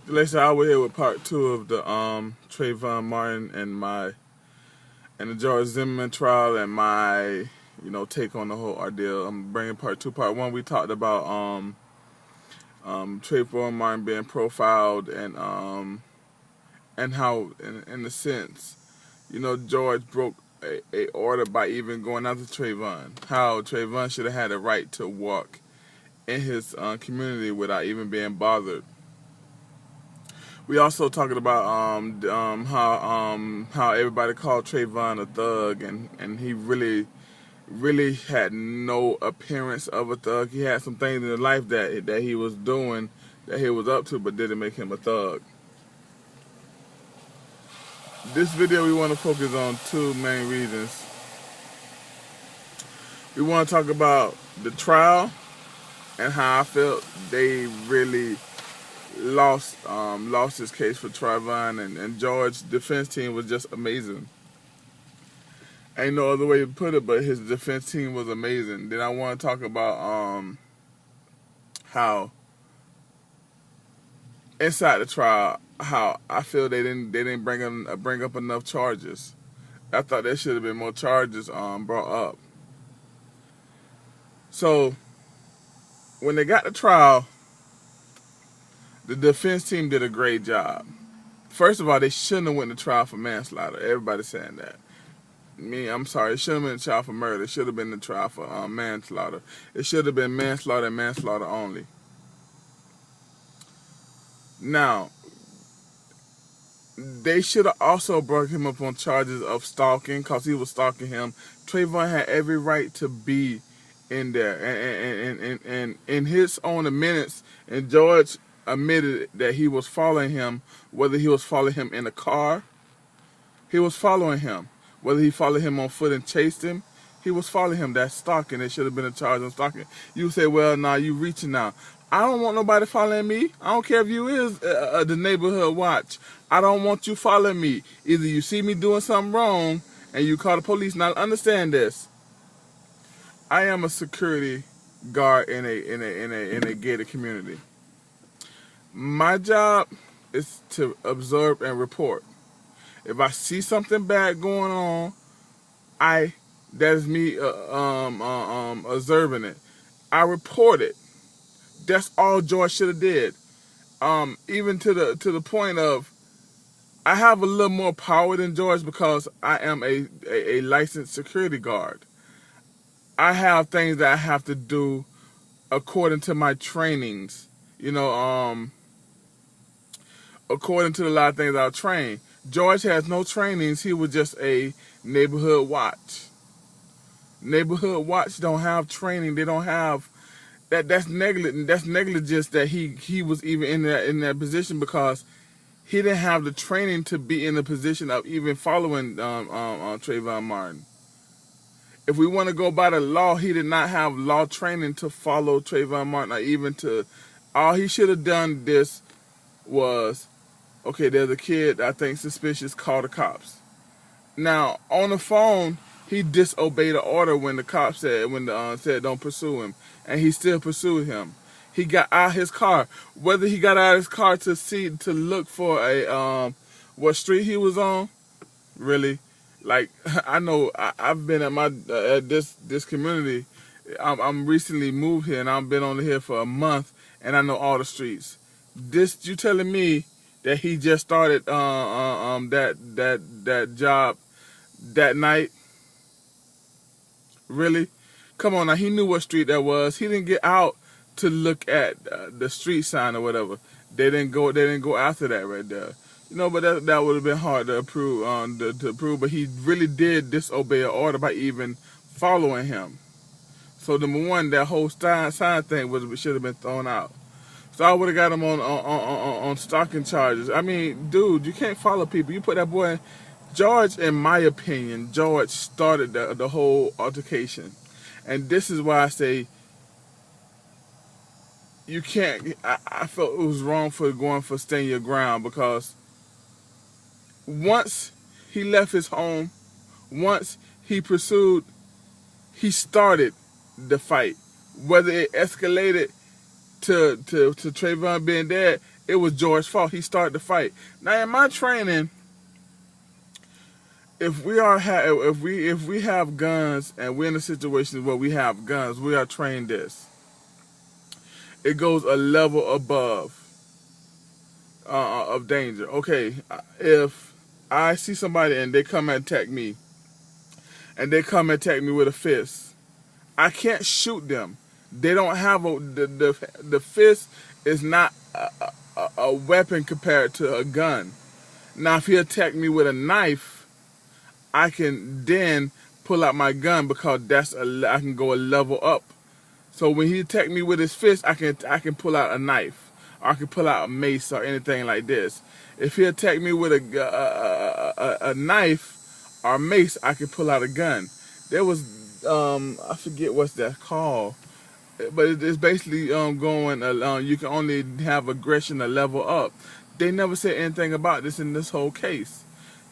Listen, I was here with part two of the Trayvon Martin and the George Zimmerman trial and my take on the whole ordeal. I'm bringing part two. Part one, we talked about Trayvon Martin being profiled and how in a sense George broke a order by even going after Trayvon. How Trayvon should have had a right to walk in his community without even being bothered. We also talking about how everybody called Trayvon a thug, and he really had no appearance of a thug. He had some things in his life that he was doing, that he was up to, but didn't make him a thug. This video we want to focus on two main reasons. We want to talk about the trial and how I felt they really lost his case for Trayvon, and George's defense team was just amazing. Ain't no other way to put it, but his defense team was amazing. Then I want to talk about how inside the trial, how I feel they didn't bring up enough charges. I thought there should have been more charges brought up. So when they got the trial, the defense team did a great job. First of all, they shouldn't have went to trial for manslaughter. Everybody's saying that. I'm sorry. It shouldn't have been a trial for murder. It should have been a trial for manslaughter. It should have been manslaughter and manslaughter only. Now, they should have also brought him up on charges of stalking, because he was stalking him. Trayvon had every right to be in there. And in his own minutes, and George admitted that he was following him, whether he was following him in a car, he was following him. Whether he followed him on foot and chased him, he was following him. That's stalking. It should have been a charge of stalking. You say, well, now you reaching now. I don't want nobody following me. I don't care if you is the neighborhood watch. I don't want you following me. Either you see me doing something wrong and you call the police. Now understand this. I am a security guard in a gated community. My job is to observe and report. If I see something bad going on, that is me observing it. I report it. That's all George should have did. Even to the point of, I have a little more power than George because I am a licensed security guard. I have things that I have to do according to my trainings. According to a lot of things I'll train. George has no trainings. He was just a neighborhood watch. Neighborhood watch don't have training. They don't have that. That's negligent. That's negligence that he was even in that position, because he didn't have the training to be in the position of even following Trayvon Martin. If we want to go by the law, he did not have law training to follow Trayvon Martin, or even to. All he should have done this was, okay, there's a kid I think suspicious, call the cops. Now, on the phone, he disobeyed the order when the cops said don't pursue him, and he still pursued him. He got out his car. Whether he got out of his car to look for a what street he was on, really, like, I know I've been at this community. I'm recently moved here, and I've been on here for a month, and I know all the streets. You telling me that he just started that job that night? Really? Come on now, he knew what street that was. He didn't get out to look at the street sign or whatever. They didn't go after that right there. But that would have been hard to prove. But he really did disobey an order by even following him. So number one, that whole sign thing should have been thrown out. So I would have got him on stalking charges. I mean, dude, you can't follow people. You put that boy in. George, in my opinion, George started the whole altercation. And this is why I say you can't. I felt it was wrong for going for staying your ground, because once he left his home, once he started the fight. Whether it escalated to Trayvon being dead, It was George's fault. He started the fight. Now in my training, if we have guns and we're in a situation where we have guns, we are trained this. It goes a level above of danger. Okay, if I see somebody and they come and attack me, with a fist, I can't shoot them. They don't have the fist is not a weapon compared to a gun. Now, if he attacked me with a knife, I can then pull out my gun because I can go a level up. So when he attacked me with his fist, I can pull out a knife, or I can pull out a mace or anything like this. If he attacked me with a knife or mace, I can pull out a gun. There was I forget what's that called, but it's basically going. You can only have aggression a level up. They never said anything about this in this whole case.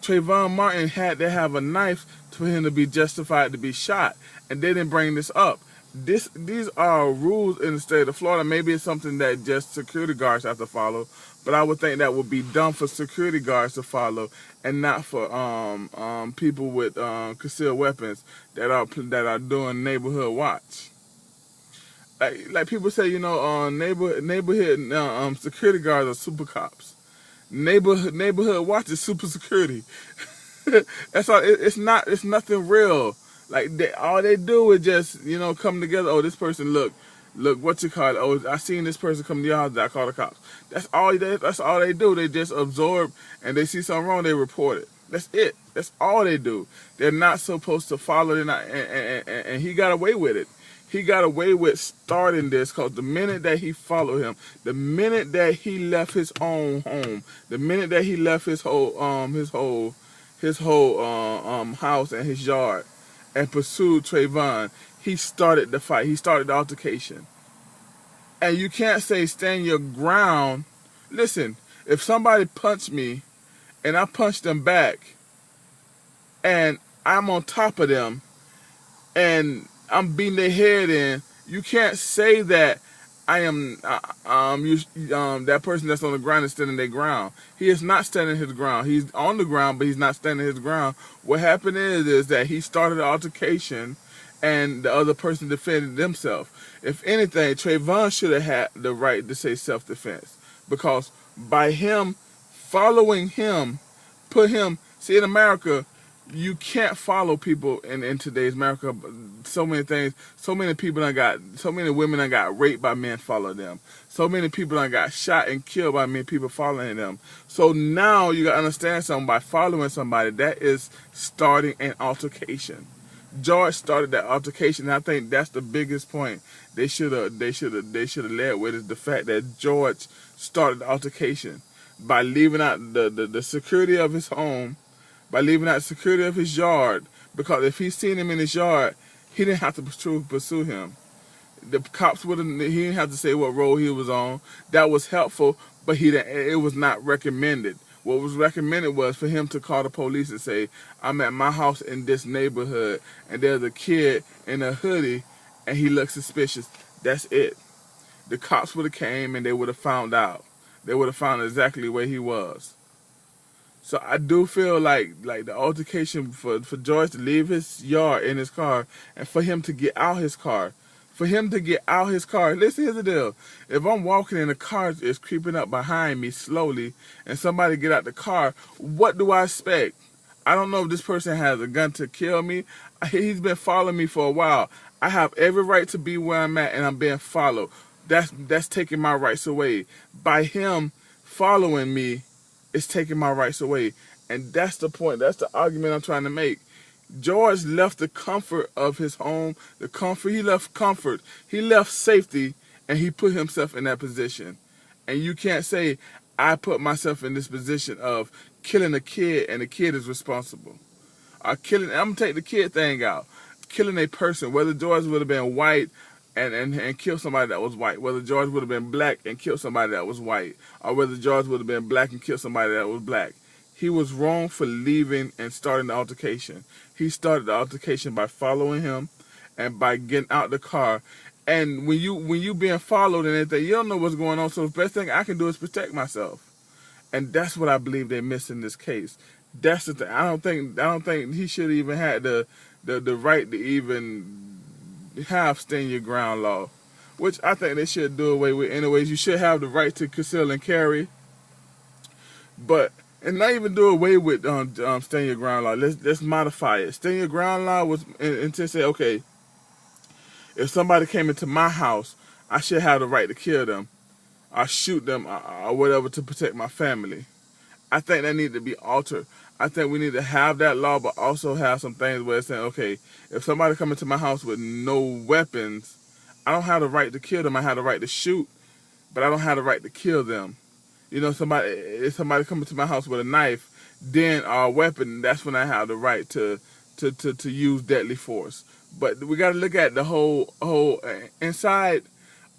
Trayvon Martin had to have a knife for him to be justified to be shot, and they didn't bring this up. These are rules in the state of Florida. Maybe it's something that just security guards have to follow, but I would think that would be done for security guards to follow, and not for people with concealed weapons that are doing neighborhood watch. Like people say, neighborhood security guards are super cops. Neighborhood watch is super security. That's all. It's nothing real. Like all they do is just come together. Oh, this person look what you call it. Oh, I seen this person come to your house. I call the cops. That's all they do. They just absorb, and they see something wrong, they report it. That's it. That's all they do. They're not supposed to follow. They're not, and he got away with it. He got away with starting this because the minute that he followed him, the minute that he left his own home, the minute that he left his whole house and his yard and pursued Trayvon, he started the fight. He started the altercation. And you can't say stand your ground. Listen, if somebody punched me and I punched them back and I'm on top of them and I'm beating their head in, you can't say that I am that person that's on the ground is standing their ground. He is not standing his ground. He's on the ground, but he's not standing his ground. What happened is that he started the altercation and the other person defended themselves. If anything, Trayvon should have had the right to say self-defense, because by him following him, in America, you can't follow people in today's America. So many things, so many women done got raped by men following them. So many people done got shot and killed by men, people following them. So now you gotta understand something. By following somebody, that is starting an altercation. George started that altercation, and I think that's the biggest point they should have led with, is the fact that George started the altercation by leaving out the security of his home, by leaving out the security of his yard, because if he seen him in his yard, he didn't have to pursue him. The cops he didn't have to say what road he was on. That was helpful, but it was not recommended. What was recommended was for him to call the police and say, I'm at my house in this neighborhood, and there's a kid in a hoodie, and he looks suspicious. That's it. The cops would have came, and they would have found out. They would have found exactly where he was. So I do feel like the altercation for George to leave his yard in his car and for him to get out his car. Listen, here's the deal. If I'm walking and the car is creeping up behind me slowly and somebody get out the car, what do I expect? I don't know if this person has a gun to kill me. He's been following me for a while. I have every right to be where I'm at, and I'm being followed. That's taking my rights away. By him following me, it's taking my rights away. And that's the point. That's the argument I'm trying to make. George left the comfort of his home, he left comfort, he left safety, and he put himself in that position. And you can't say, I put myself in this position of killing a kid and the kid is responsible. I'm going to take the kid thing out. Killing a person, whether George would have been white and killed somebody that was white, whether George would have been black and killed somebody that was white, or whether George would have been black and killed somebody that was black. He was wrong for leaving and starting the altercation. He started the altercation by following him and by getting out the car. And when you being followed and everything, you don't know what's going on. So the best thing I can do is protect myself. And that's what I believe they missed in this case. That's the thing. I don't think he should even had the right to even have stand your ground law, which I think they should do away with. Anyways, you should have the right to conceal and carry, but and not even do away with stand your ground law. Let's modify it. Stand your ground law was to say, okay, if somebody came into my house, I should have the right to kill them, or shoot them, or whatever to protect my family. I think that needs to be altered. I think we need to have that law, but also have some things where it's saying, okay, if somebody come into my house with no weapons, I don't have the right to kill them. I have the right to shoot, but I don't have the right to kill them. You know, if somebody come into my house with a knife, then a weapon, that's when I have the right to use deadly force. But we got to look at the whole inside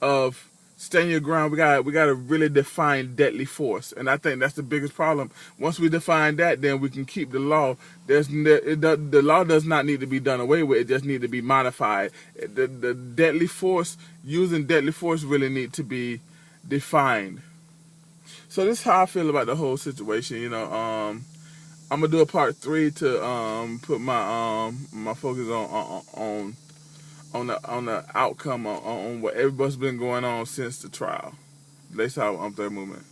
of stand your ground. We got to really define deadly force, and I think that's the biggest problem. Once we define that, then we can keep the law. The law does not need to be done away with. It just needs to be modified. The deadly force, using deadly force, really need to be defined. So this is how I feel about the whole situation. You know, I'm gonna do a part 3 to put my my focus on the outcome on what everybody's been going on since the trial. Let's have Third Movement.